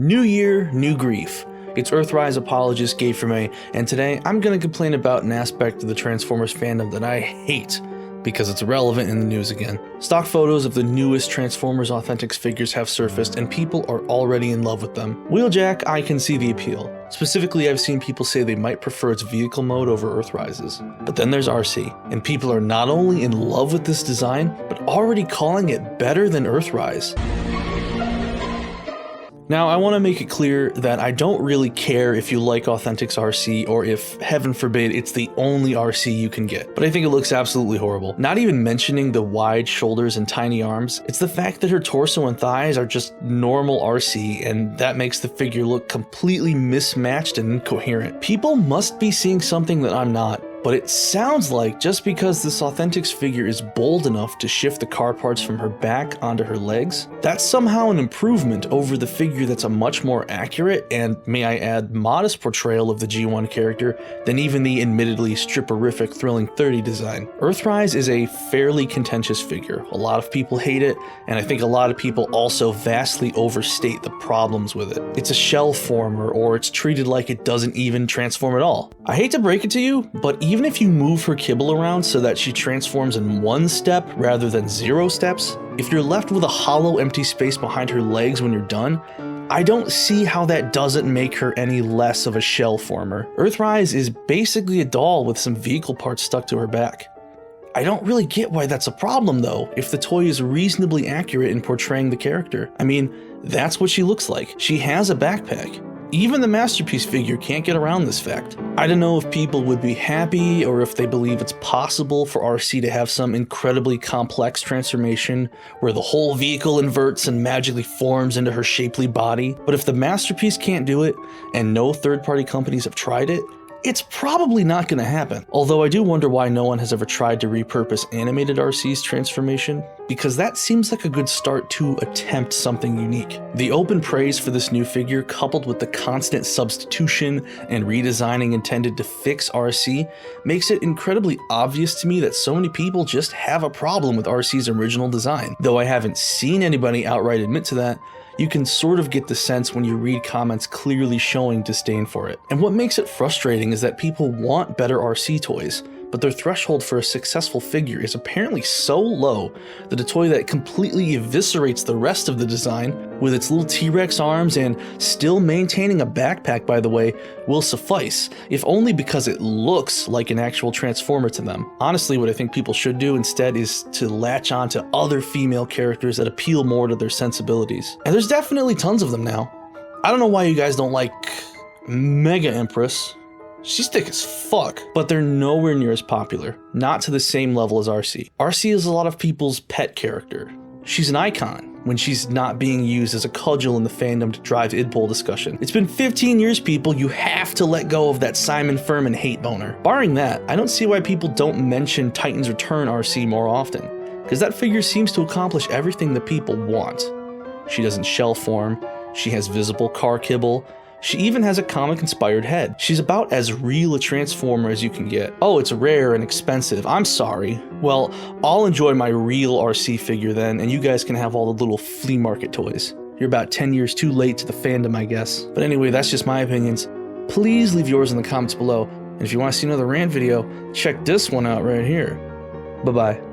New year, new grief. It's Earthrise apologist Gabe from A, and today I'm gonna complain about an aspect of the Transformers fandom that I hate because it's relevant in the news again. Stock photos of the newest Transformers Authentics figures have surfaced and people are already in love with them. Wheeljack, I can see the appeal. Specifically, I've seen people say they might prefer its vehicle mode over Earthrise's. But then there's Arcee, and people are not only in love with this design, but already calling it better than Earthrise. Now, I want to make it clear that I don't really care if you like Authentics Arcee or if, heaven forbid, it's the only Arcee you can get, but I think it looks absolutely horrible. Not even mentioning the wide shoulders and tiny arms, it's the fact that her torso and thighs are just normal Arcee, and that makes the figure look completely mismatched and incoherent. People must be seeing something that I'm not. But it sounds like just because this Authentics figure is bold enough to shift the car parts from her back onto her legs, that's somehow an improvement over the figure that's a much more accurate and, may I add, modest portrayal of the G1 character than even the admittedly stripperific Thrilling 30 design. Earthrise is a fairly contentious figure. A lot of people hate it, and I think a lot of people also vastly overstate the problems with it. It's a shell former, or it's treated like it doesn't even transform at all. I hate to break it to you, but even if you move her kibble around so that she transforms in one step rather than 0 steps, if you're left with a hollow empty space behind her legs when you're done, I don't see how that doesn't make her any less of a shell former. Earthrise is basically a doll with some vehicle parts stuck to her back. I don't really get why that's a problem though, if the toy is reasonably accurate in portraying the character. I mean, that's what she looks like. She has a backpack. Even the Masterpiece figure can't get around this fact. I don't know if people would be happy or if they believe it's possible for Arcee to have some incredibly complex transformation where the whole vehicle inverts and magically forms into her shapely body. But if the Masterpiece can't do it, and no third-party companies have tried it, it's probably not going to happen. Although I do wonder why no one has ever tried to repurpose animated Arcee's transformation, because that seems like a good start to attempt something unique. The open praise for this new figure, coupled with the constant substitution and redesigning intended to fix Arcee, makes it incredibly obvious to me that so many people just have a problem with Arcee's original design. Though I haven't seen anybody outright admit to that, you can sort of get the sense when you read comments clearly showing disdain for it. And what makes it frustrating is that people want better Arcee toys, but their threshold for a successful figure is apparently so low that a toy that completely eviscerates the rest of the design, with its little T-Rex arms and still maintaining a backpack by the way, will suffice, if only because it looks like an actual Transformer to them. Honestly, what I think people should do instead is to latch on to other female characters that appeal more to their sensibilities. And there's definitely tons of them now. I don't know why you guys don't like Mega Empress. She's thick as fuck, but they're nowhere near as popular, not to the same level as Arcee. Arcee is a lot of people's pet character. She's an icon when she's not being used as a cudgel in the fandom to drive idpol discussion. It's been 15 years, people, you have to let go of that Simon Furman hate boner. Barring that, I don't see why people don't mention Titan's Return Arcee more often, because that figure seems to accomplish everything that people want. She doesn't shell form, she has visible car kibble, she even has a comic-inspired head. She's about as real a Transformer as you can get. Oh, it's rare and expensive. I'm sorry. Well, I'll enjoy my real Arcee figure then, and you guys can have all the little flea market toys. You're about 10 years too late to the fandom, I guess. But anyway, that's just my opinions. Please leave yours in the comments below. And if you want to see another rant video, check this one out right here. Bye-bye.